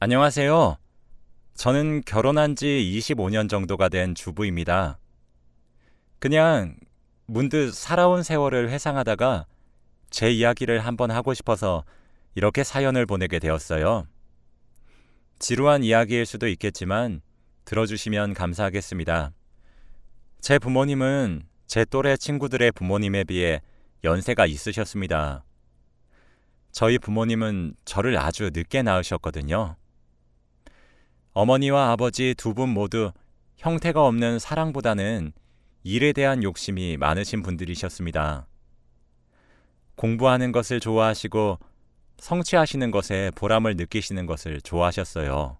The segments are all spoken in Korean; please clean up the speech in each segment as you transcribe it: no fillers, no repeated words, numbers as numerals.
안녕하세요. 저는 결혼한 지 25년 정도가 된 주부입니다. 그냥 문득 살아온 세월을 회상하다가 제 이야기를 한번 하고 싶어서 이렇게 사연을 보내게 되었어요. 지루한 이야기일 수도 있겠지만 들어주시면 감사하겠습니다. 제 부모님은 제 또래 친구들의 부모님에 비해 연세가 있으셨습니다. 저희 부모님은 저를 아주 늦게 낳으셨거든요. 어머니와 아버지 두 분 모두 형태가 없는 사랑보다는 일에 대한 욕심이 많으신 분들이셨습니다. 공부하는 것을 좋아하시고 성취하시는 것에 보람을 느끼시는 것을 좋아하셨어요.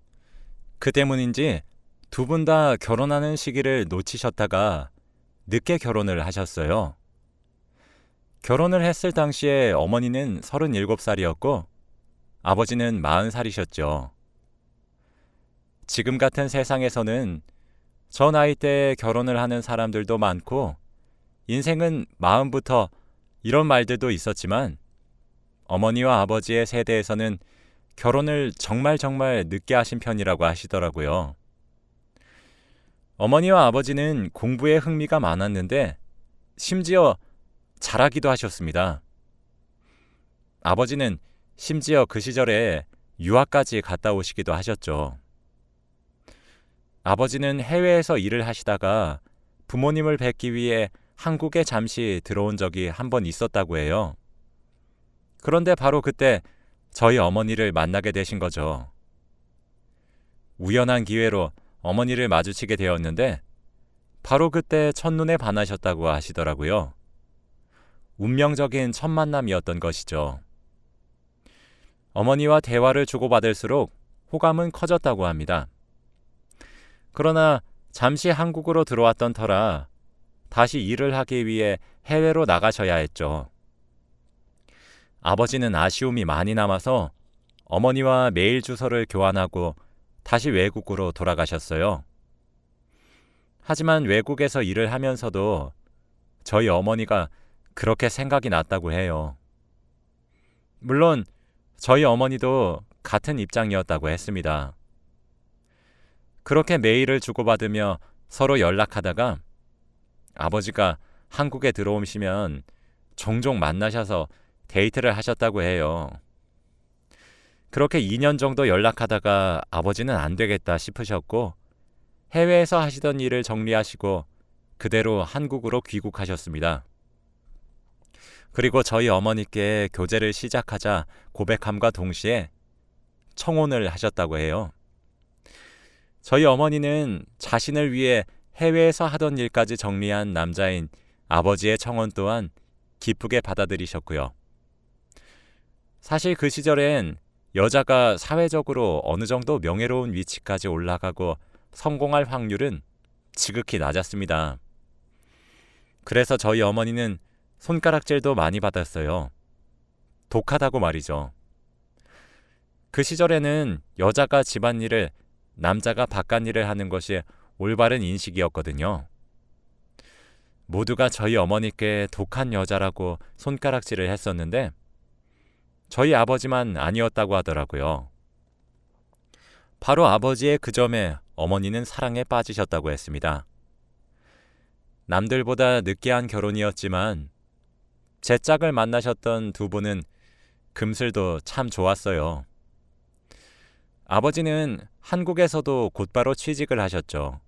그 때문인지 두 분 다 결혼하는 시기를 놓치셨다가 늦게 결혼을 하셨어요. 결혼을 했을 당시에 어머니는 37살이었고 아버지는 40살이셨죠. 지금 같은 세상에서는 저 나이 때에 결혼을 하는 사람들도 많고 인생은 마음부터 이런 말들도 있었지만 어머니와 아버지의 세대에서는 결혼을 정말 늦게 하신 편이라고 하시더라고요. 어머니와 아버지는 공부에 흥미가 많았는데 심지어 잘하기도 하셨습니다. 아버지는 심지어 그 시절에 유학까지 갔다 오시기도 하셨죠. 아버지는 해외에서 일을 하시다가 부모님을 뵙기 위해 한국에 잠시 들어온 적이 한 번 있었다고 해요. 그런데 바로 그때 저희 어머니를 만나게 되신 거죠. 우연한 기회로 어머니를 마주치게 되었는데 바로 그때 첫눈에 반하셨다고 하시더라고요. 운명적인 첫 만남이었던 것이죠. 어머니와 대화를 주고받을수록 호감은 커졌다고 합니다. 그러나 잠시 한국으로 들어왔던 터라 다시 일을 하기 위해 해외로 나가셔야 했죠. 아버지는 아쉬움이 많이 남아서 어머니와 메일 주소를 교환하고 다시 외국으로 돌아가셨어요. 하지만 외국에서 일을 하면서도 저희 어머니가 그렇게 생각이 났다고 해요. 물론 저희 어머니도 같은 입장이었다고 했습니다. 그렇게 메일을 주고받으며 서로 연락하다가 아버지가 한국에 들어오시면 종종 만나셔서 데이트를 하셨다고 해요. 그렇게 2년 정도 연락하다가 아버지는 안 되겠다 싶으셨고 해외에서 하시던 일을 정리하시고 그대로 한국으로 귀국하셨습니다. 그리고 저희 어머니께 교제를 시작하자 고백함과 동시에 청혼을 하셨다고 해요. 저희 어머니는 자신을 위해 해외에서 하던 일까지 정리한 남자인 아버지의 청혼 또한 기쁘게 받아들이셨고요. 사실 그 시절엔 여자가 사회적으로 어느 정도 명예로운 위치까지 올라가고 성공할 확률은 지극히 낮았습니다. 그래서 저희 어머니는 손가락질도 많이 받았어요. 독하다고 말이죠. 그 시절에는 여자가 집안일을 남자가 바깥일을 하는 것이 올바른 인식이었거든요. 모두가 저희 어머니께 독한 여자라고 손가락질을 했었는데 저희 아버지만 아니었다고 하더라고요. 바로 아버지의 그 점에 어머니는 사랑에 빠지셨다고 했습니다. 남들보다 늦게 한 결혼이었지만 제 짝을 만나셨던 두 분은 금슬도 참 좋았어요. 아버지는 한국에서도 곧바로 취직을 하셨죠.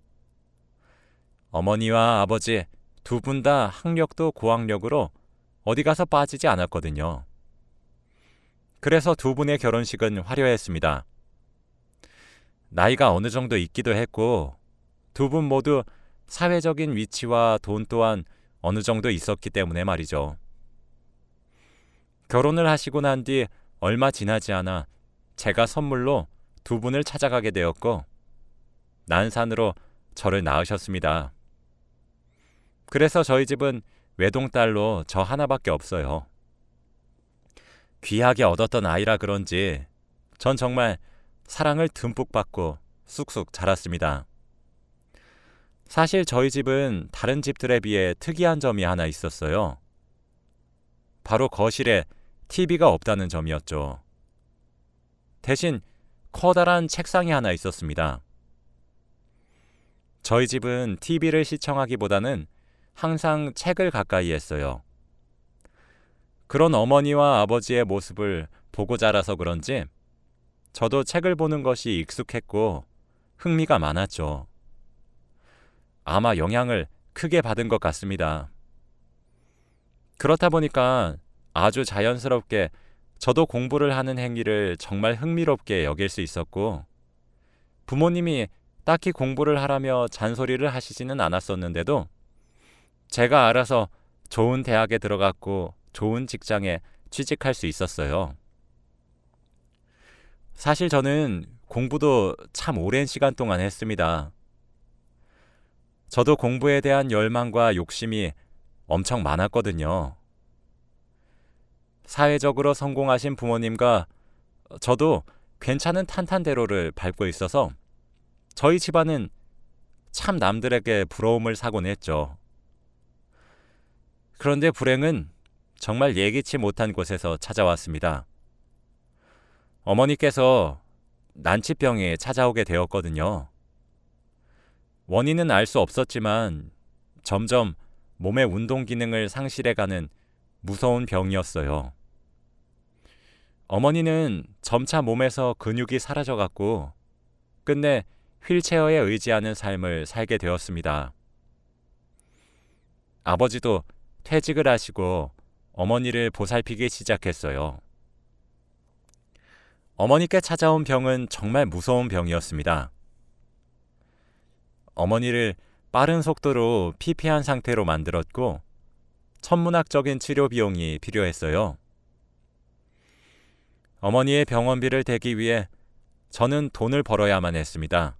어머니와 아버지 두 분 다 학력도 고학력으로 어디 가서 빠지지 않았거든요. 그래서 두 분의 결혼식은 화려했습니다. 나이가 어느 정도 있기도 했고 두 분 모두 사회적인 위치와 돈 또한 어느 정도 있었기 때문에 말이죠. 결혼을 하시고 난 뒤 얼마 지나지 않아 제가 선물로 두 분을 찾아가게 되었고 난산으로 저를 낳으셨습니다. 그래서 저희 집은 외동딸로 저 하나밖에 없어요. 귀하게 얻었던 아이라 그런지 전 정말 사랑을 듬뿍 받고 쑥쑥 자랐습니다. 사실 저희 집은 다른 집들에 비해 특이한 점이 하나 있었어요. 바로 거실에 TV가 없다는 점이었죠. 대신 커다란 책상이 하나 있었습니다. 저희 집은 TV를 시청하기보다는 항상 책을 가까이 했어요. 그런 어머니와 아버지의 모습을 보고 자라서 그런지 저도 책을 보는 것이 익숙했고 흥미가 많았죠. 아마 영향을 크게 받은 것 같습니다. 그렇다 보니까 아주 자연스럽게 저도 공부를 하는 행위를 정말 흥미롭게 여길 수 있었고, 부모님이 딱히 공부를 하라며 잔소리를 하시지는 않았었는데도 제가 알아서 좋은 대학에 들어갔고 좋은 직장에 취직할 수 있었어요. 사실 저는 공부도 참 오랜 시간 동안 했습니다. 저도 공부에 대한 열망과 욕심이 엄청 많았거든요. 사회적으로 성공하신 부모님과 저도 괜찮은 탄탄대로를 밟고 있어서 저희 집안은 참 남들에게 부러움을 사곤 했죠. 그런데 불행은 정말 예기치 못한 곳에서 찾아왔습니다. 어머니께서 난치병이 찾아오게 되었거든요. 원인은 알 수 없었지만 점점 몸의 운동 기능을 상실해가는 무서운 병이었어요. 어머니는 점차 몸에서 근육이 사라져갔고 끝내 휠체어에 의지하는 삶을 살게 되었습니다. 아버지도 퇴직을 하시고 어머니를 보살피기 시작했어요. 어머니께 찾아온 병은 정말 무서운 병이었습니다. 어머니를 빠른 속도로 피폐한 상태로 만들었고 천문학적인 치료 비용이 필요했어요. 어머니의 병원비를 대기 위해 저는 돈을 벌어야만 했습니다.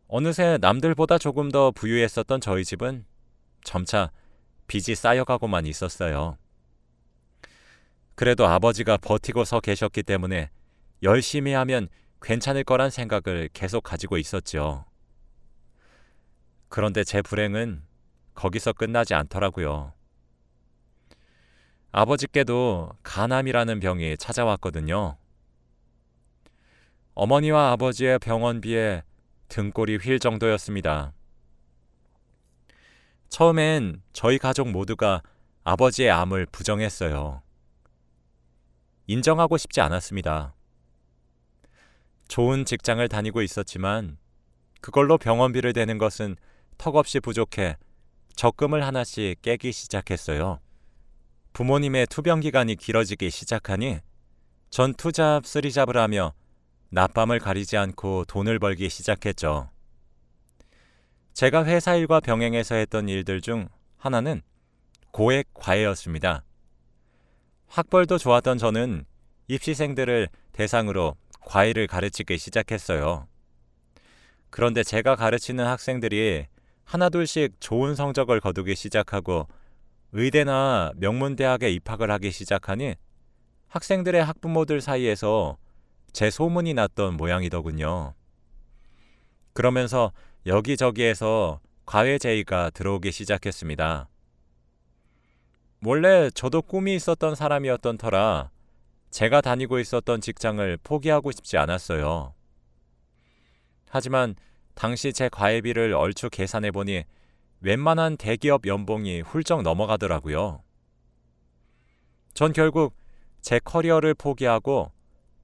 어느새 남들보다 조금 더 부유했었던 저희 집은 점차 빚이 쌓여가고만 있었어요. 그래도 아버지가 버티고 서 계셨기 때문에 열심히 하면 괜찮을 거란 생각을 계속 가지고 있었죠. 그런데 제 불행은 거기서 끝나지 않더라고요. 아버지께도 간암이라는 병이 찾아왔거든요. 어머니와 아버지의 병원비에 등골이 휠 정도였습니다. 처음엔 저희 가족 모두가 아버지의 암을 부정했어요. 인정하고 싶지 않았습니다. 좋은 직장을 다니고 있었지만 그걸로 병원비를 대는 것은 턱없이 부족해 적금을 하나씩 깨기 시작했어요. 부모님의 투병 기간이 길어지기 시작하니 전 투잡 쓰리잡을 하며 낮밤을 가리지 않고 돈을 벌기 시작했죠. 제가 회사 일과 병행해서 했던 일들 중 하나는 고액 과외였습니다. 학벌도 좋았던 저는 입시생들을 대상으로 과외를 가르치기 시작했어요. 그런데 제가 가르치는 학생들이 하나둘씩 좋은 성적을 거두기 시작하고 의대나 명문대학에 입학을 하기 시작하니 학생들의 학부모들 사이에서 제 소문이 났던 모양이더군요. 그러면서 여기저기에서 과외 제의가 들어오기 시작했습니다. 원래 저도 꿈이 있었던 사람이었던 터라 제가 다니고 있었던 직장을 포기하고 싶지 않았어요. 하지만 당시 제 과외비를 얼추 계산해보니 웬만한 대기업 연봉이 훌쩍 넘어가더라고요. 전 결국 제 커리어를 포기하고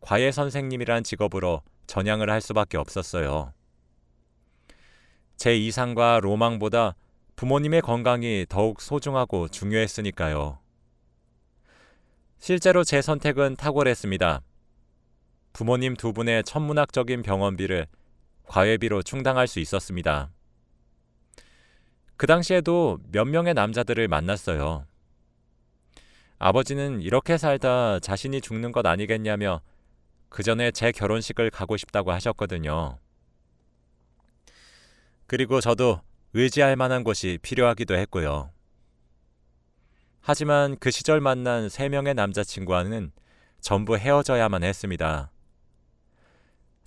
과외 선생님이란 직업으로 전향을 할 수밖에 없었어요. 제 이상과 로망보다 부모님의 건강이 더욱 소중하고 중요했으니까요. 실제로 제 선택은 탁월했습니다. 부모님 두 분의 천문학적인 병원비를 과외비로 충당할 수 있었습니다. 그 당시에도 몇 명의 남자들을 만났어요. 아버지는 이렇게 살다 자신이 죽는 것 아니겠냐며 그 전에 제 결혼식을 가고 싶다고 하셨거든요. 그리고 저도 의지할 만한 곳이 필요하기도 했고요. 하지만 그 시절 만난 3명의 남자친구와는 전부 헤어져야만 했습니다.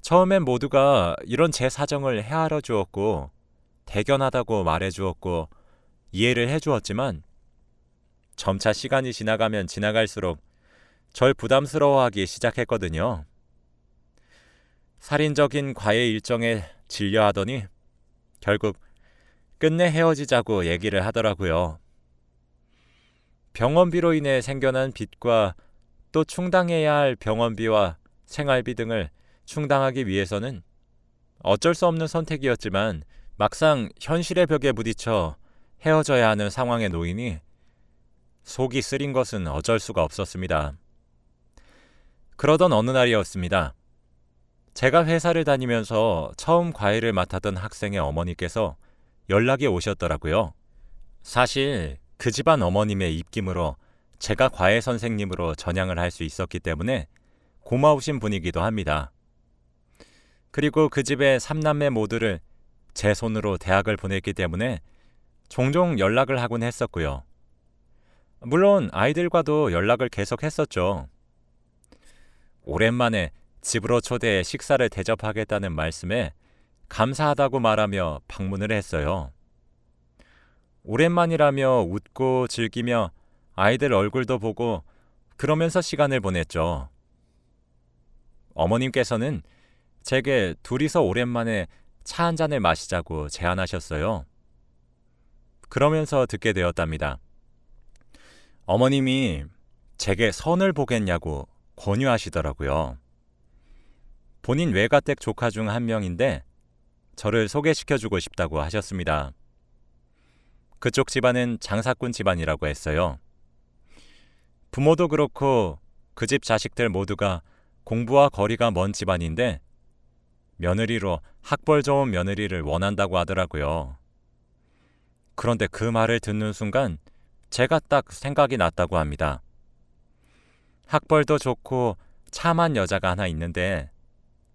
처음엔 모두가 이런 제 사정을 헤아려 주었고 대견하다고 말해 주었고 이해를 해 주었지만 점차 시간이 지나가면 지나갈수록 절 부담스러워하기 시작했거든요. 살인적인 과외 일정에 질려하더니 결국 끝내 헤어지자고 얘기를 하더라고요. 병원비로 인해 생겨난 빚과 또 충당해야 할 병원비와 생활비 등을 충당하기 위해서는 어쩔 수 없는 선택이었지만 막상 현실의 벽에 부딪혀 헤어져야 하는 상황에 놓이니 속이 쓰린 것은 어쩔 수가 없었습니다. 그러던 어느 날이었습니다. 제가 회사를 다니면서 처음 과외를 맡았던 학생의 어머니께서 연락이 오셨더라고요. 사실 그 집안 어머님의 입김으로 제가 과외 선생님으로 전향을 할 수 있었기 때문에 고마우신 분이기도 합니다. 그리고 그 집의 3남매 모두를 제 손으로 대학을 보냈기 때문에 종종 연락을 하곤 했었고요. 물론 아이들과도 연락을 계속했었죠. 오랜만에 집으로 초대해 식사를 대접하겠다는 말씀에 감사하다고 말하며 방문을 했어요. 오랜만이라며 웃고 즐기며 아이들 얼굴도 보고 그러면서 시간을 보냈죠. 어머님께서는 제게 둘이서 오랜만에 차 한 잔을 마시자고 제안하셨어요. 그러면서 듣게 되었답니다. 어머님이 제게 선을 보겠냐고 권유하시더라고요. 본인 외가댁 조카 중 한 명인데 저를 소개시켜주고 싶다고 하셨습니다. 그쪽 집안은 장사꾼 집안이라고 했어요. 부모도 그렇고 그 집 자식들 모두가 공부와 거리가 먼 집안인데 며느리로 학벌 좋은 며느리를 원한다고 하더라고요. 그런데 그 말을 듣는 순간 제가 딱 생각이 났다고 합니다. 학벌도 좋고 참한 여자가 하나 있는데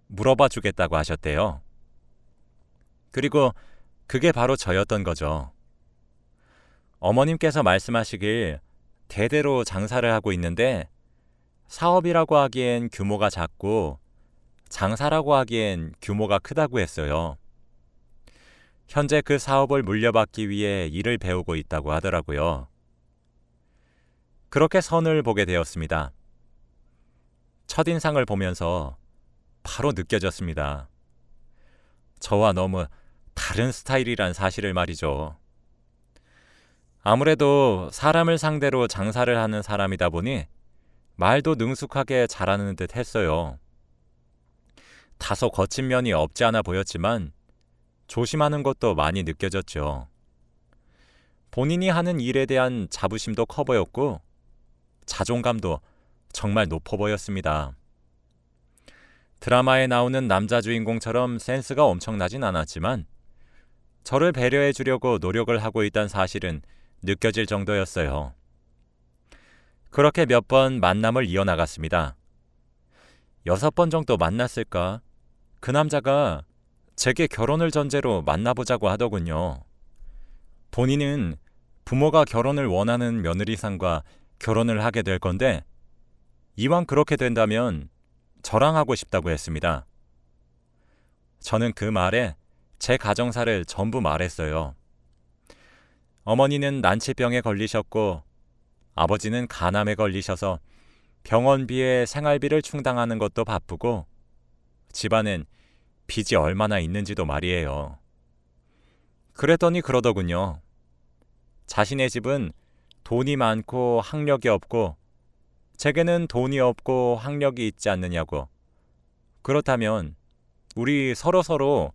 물어봐 주겠다고 하셨대요. 그리고 그게 바로 저였던 거죠. 어머님께서 말씀하시길 대대로 장사를 하고 있는데 사업이라고 하기엔 규모가 작고 장사라고 하기엔 규모가 크다고 했어요. 현재 그 사업을 물려받기 위해 일을 배우고 있다고 하더라고요. 그렇게 선을 보게 되었습니다. 첫인상을 보면서 바로 느껴졌습니다. 저와 너무 다른 스타일이란 사실을 말이죠. 아무래도 사람을 상대로 장사를 하는 사람이다 보니 말도 능숙하게 잘하는 듯 했어요. 다소 거친 면이 없지 않아 보였지만 조심하는 것도 많이 느껴졌죠. 본인이 하는 일에 대한 자부심도 커 보였고 자존감도 정말 높아 보였습니다. 드라마에 나오는 남자 주인공처럼 센스가 엄청나진 않았지만 저를 배려해 주려고 노력을 하고 있다는 사실은 느껴질 정도였어요. 그렇게 몇 번 만남을 이어나갔습니다. 6번 정도 만났을까? 그 남자가 제게 결혼을 전제로 만나보자고 하더군요. 본인은 부모가 결혼을 원하는 며느리상과 결혼을 하게 될 건데 이왕 그렇게 된다면 저랑 하고 싶다고 했습니다. 저는 그 말에 제 가정사를 전부 말했어요. 어머니는 난치병에 걸리셨고 아버지는 간암에 걸리셔서 병원비에 생활비를 충당하는 것도 바쁘고 집안엔 빚이 얼마나 있는지도 말이에요. 그랬더니 그러더군요. 자신의 집은 돈이 많고 학력이 없고 제게는 돈이 없고 학력이 있지 않느냐고. 그렇다면 우리 서로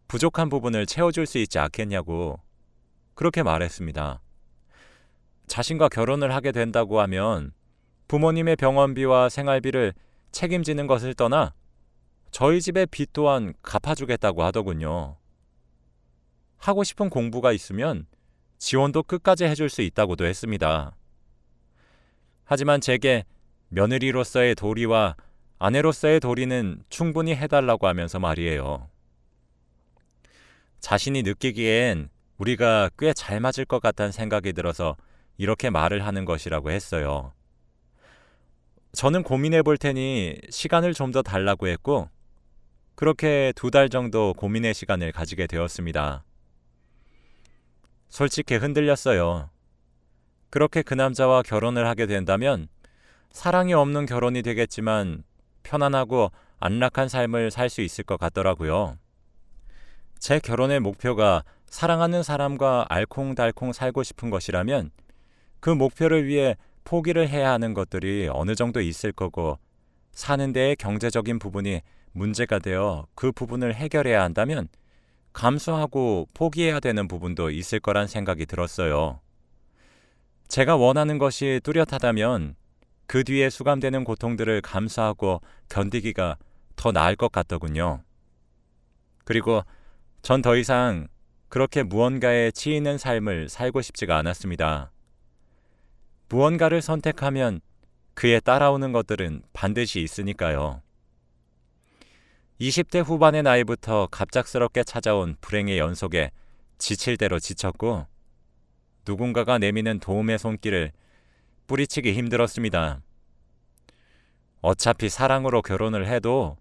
부족한 부분을 채워줄 수 있지 않겠냐고 그렇게 말했습니다. 자신과 결혼을 하게 된다고 하면 부모님의 병원비와 생활비를 책임지는 것을 떠나 저희 집의 빚 또한 갚아주겠다고 하더군요. 하고 싶은 공부가 있으면 지원도 끝까지 해줄 수 있다고도 했습니다. 하지만 제게 며느리로서의 도리와 아내로서의 도리는 충분히 해달라고 하면서 말이에요. 자신이 느끼기엔 우리가 꽤 잘 맞을 것 같다는 생각이 들어서 이렇게 말을 하는 것이라고 했어요. 저는 고민해 볼 테니 시간을 좀 더 달라고 했고 그렇게 2달 정도 고민의 시간을 가지게 되었습니다. 솔직히 흔들렸어요. 그렇게 그 남자와 결혼을 하게 된다면 사랑이 없는 결혼이 되겠지만 편안하고 안락한 삶을 살 수 있을 것 같더라고요. 제 결혼의 목표가 사랑하는 사람과 알콩달콩 살고 싶은 것이라면 그 목표를 위해 포기를 해야 하는 것들이 어느 정도 있을 거고, 사는 데의 경제적인 부분이 문제가 되어 그 부분을 해결해야 한다면 감수하고 포기해야 되는 부분도 있을 거란 생각이 들었어요. 제가 원하는 것이 뚜렷하다면 그 뒤에 수감되는 고통들을 감수하고 견디기가 더 나을 것 같더군요. 그리고 전 더 이상 그렇게 무언가에 치이는 삶을 살고 싶지가 않았습니다. 무언가를 선택하면 그에 따라오는 것들은 반드시 있으니까요. 20대 후반의 나이부터 갑작스럽게 찾아온 불행의 연속에 지칠 대로 지쳤고, 누군가가 내미는 도움의 손길을 뿌리치기 힘들었습니다. 어차피 사랑으로 결혼을 해도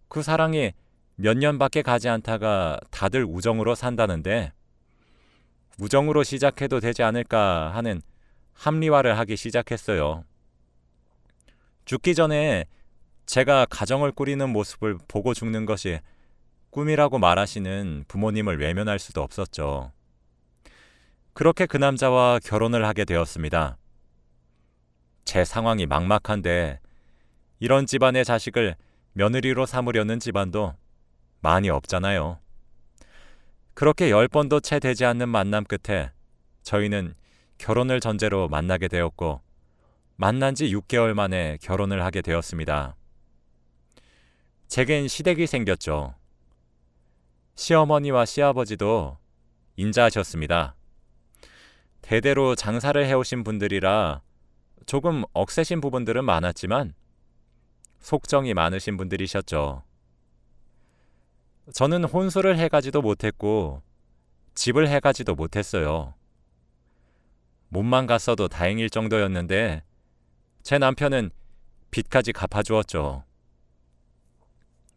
그 사랑이 몇 년밖에 가지 않다가 다들 우정으로 산다는데, 우정으로 시작해도 되지 않을까 하는 합리화를 하기 시작했어요. 죽기 전에 제가 가정을 꾸리는 모습을 보고 죽는 것이 꿈이라고 말하시는 부모님을 외면할 수도 없었죠. 그렇게 그 남자와 결혼을 하게 되었습니다. 제 상황이 막막한데 이런 집안의 자식을 며느리로 삼으려는 집안도 많이 없잖아요. 그렇게 10번도 채 되지 않는 만남 끝에 저희는 결혼을 전제로 만나게 되었고, 만난 지 6개월 만에 결혼을 하게 되었습니다. 제겐 시댁이 생겼죠. 시어머니와 시아버지도 인자하셨습니다. 대대로 장사를 해오신 분들이라 조금 억세신 부분들은 많았지만 속정이 많으신 분들이셨죠. 저는 혼수를 해가지도 못했고 집을 해가지도 못했어요. 몸만 갔어도 다행일 정도였는데 제 남편은 빚까지 갚아주었죠.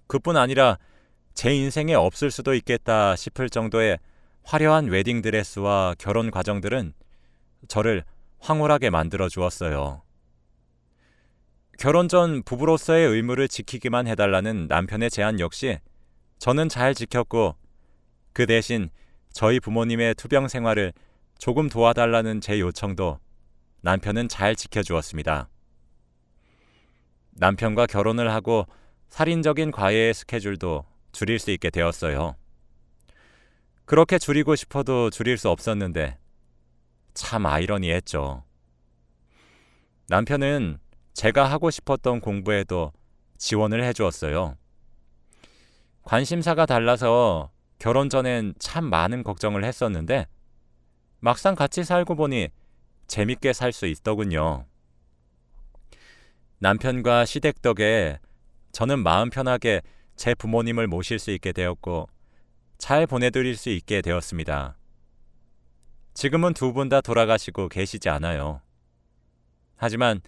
그뿐 아니라 제 인생에 없을 수도 있겠다 싶을 정도의 화려한 웨딩드레스와 결혼 과정들은 저를 황홀하게 만들어 주었어요. 결혼 전 부부로서의 의무를 지키기만 해달라는 남편의 제안 역시 저는 잘 지켰고, 그 대신 저희 부모님의 투병 생활을 조금 도와달라는 제 요청도 남편은 잘 지켜주었습니다. 남편과 결혼을 하고 살인적인 과외의 스케줄도 줄일 수 있게 되었어요. 그렇게 줄이고 싶어도 줄일 수 없었는데 참 아이러니했죠. 남편은 제가 하고 싶었던 공부에도 지원을 해주었어요. 관심사가 달라서 결혼 전엔 참 많은 걱정을 했었는데 막상 같이 살고 보니 재밌게 살 수 있더군요. 남편과 시댁 덕에 저는 마음 편하게 제 부모님을 모실 수 있게 되었고 잘 보내드릴 수 있게 되었습니다. 지금은 두 분 다 돌아가시고 계시지 않아요. 하지만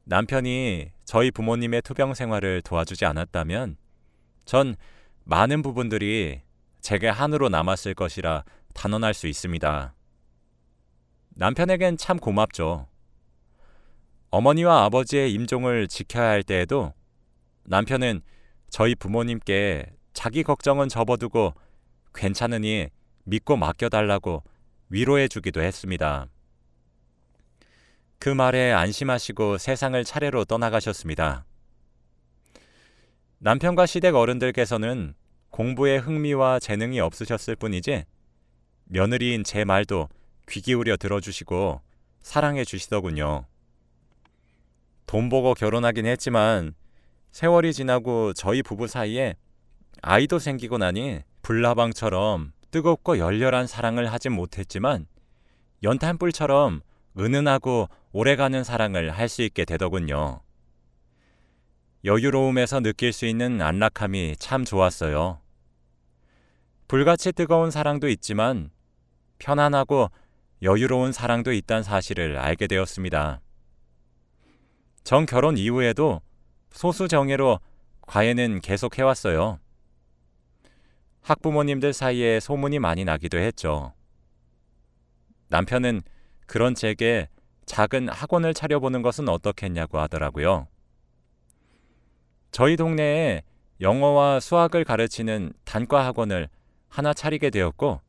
남편이 저희 부모님의 투병 생활을 도와주지 않았다면 전 많은 부분들이 제게 한으로 남았을 것이라 단언할 수 있습니다. 남편에겐 참 고맙죠. 어머니와 아버지의 임종을 지켜야 할 때에도 남편은 저희 부모님께 자기 걱정은 접어두고 괜찮으니 믿고 맡겨달라고 위로해 주기도 했습니다. 그 말에 안심하시고 세상을 차례로 떠나가셨습니다. 남편과 시댁 어른들께서는 공부에 흥미와 재능이 없으셨을 뿐이지 며느리인 제 말도 귀 기울여 들어주시고 사랑해 주시더군요. 돈 보고 결혼하긴 했지만 세월이 지나고 저희 부부 사이에 아이도 생기고 나니 불나방처럼 뜨겁고 열렬한 사랑을 하진 못했지만 연탄불처럼 은은하고 오래가는 사랑을 할 수 있게 되더군요. 여유로움에서 느낄 수 있는 안락함이 참 좋았어요. 불같이 뜨거운 사랑도 있지만 편안하고 여유로운 사랑도 있다는 사실을 알게 되었습니다. 전 결혼 이후에도 소수정예로 과외는 계속 해왔어요. 학부모님들 사이에 소문이 많이 나기도 했죠. 남편은 그런 제게 작은 학원을 차려보는 것은 어떻겠냐고 하더라고요. 저희 동네에 영어와 수학을 가르치는 단과 학원을 하나 차리게 되었고,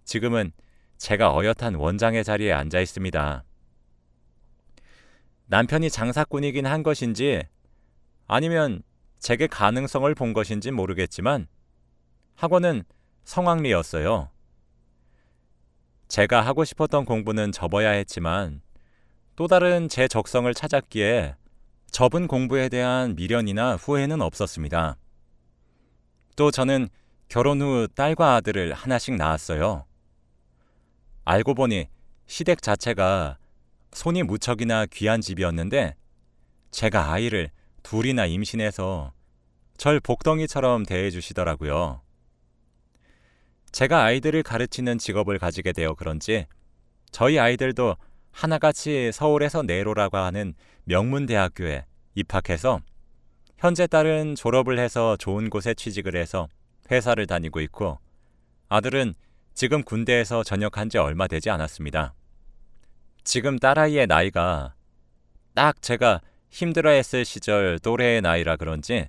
지금은 제가 어엿한 원장의 자리에 앉아 있습니다. 남편이 장사꾼이긴 한 것인지 아니면 제게 가능성을 본 것인지 모르겠지만 학원은 성황리였어요. 제가 하고 싶었던 공부는 접어야 했지만 또 다른 제 적성을 찾았기에 접은 공부에 대한 미련이나 후회는 없었습니다. 또 저는 결혼 후 딸과 아들을 하나씩 낳았어요. 알고 보니 시댁 자체가 손이 무척이나 귀한 집이었는데 제가 아이를 둘이나 임신해서 절 복덩이처럼 대해주시더라고요. 제가 아이들을 가르치는 직업을 가지게 되어 그런지 저희 아이들도 하나같이 서울에서 내로라고 하는 명문대학교에 입학해서 현재 딸은 졸업을 해서 좋은 곳에 취직을 해서 회사를 다니고 있고 아들은 지금 군대에서 전역한 지 얼마 되지 않았습니다. 지금 딸아이의 나이가 딱 제가 힘들어했을 시절 또래의 나이라 그런지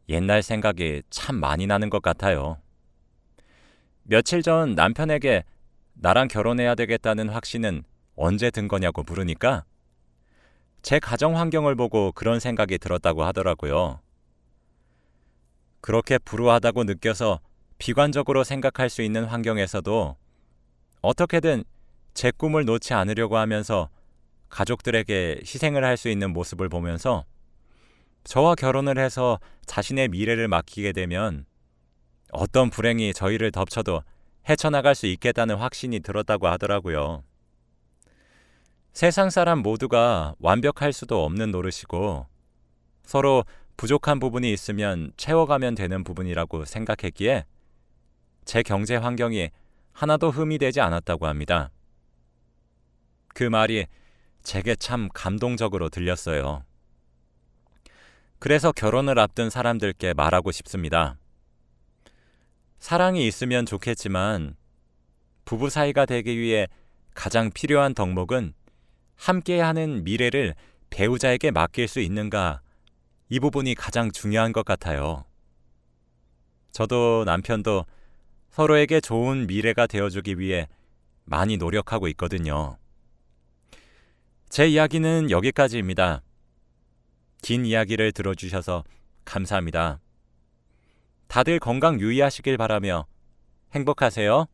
옛날 생각이 참 많이 나는 것 같아요. 며칠 전 남편에게 나랑 결혼해야 되겠다는 확신은 언제 든 거냐고 물으니까 제 가정 환경을 보고 그런 생각이 들었다고 하더라고요. 그렇게 불우하다고 느껴서 비관적으로 생각할 수 있는 환경에서도 어떻게든 제 꿈을 놓지 않으려고 하면서 가족들에게 희생을 할 수 있는 모습을 보면서 저와 결혼을 해서 자신의 미래를 맡기게 되면 어떤 불행이 저희를 덮쳐도 헤쳐나갈 수 있겠다는 확신이 들었다고 하더라고요. 세상 사람 모두가 완벽할 수도 없는 노릇이고 서로 부족한 부분이 있으면 채워가면 되는 부분이라고 생각했기에 제 경제 환경이 하나도 흠이 되지 않았다고 합니다. 그 말이 제게 참 감동적으로 들렸어요. 그래서 결혼을 앞둔 사람들께 말하고 싶습니다. 사랑이 있으면 좋겠지만 부부 사이가 되기 위해 가장 필요한 덕목은 함께하는 미래를 배우자에게 맡길 수 있는가, 이 부분이 가장 중요한 것 같아요. 저도 남편도 서로에게 좋은 미래가 되어주기 위해 많이 노력하고 있거든요. 제 이야기는 여기까지입니다. 긴 이야기를 들어주셔서 감사합니다. 다들 건강 유의하시길 바라며 행복하세요.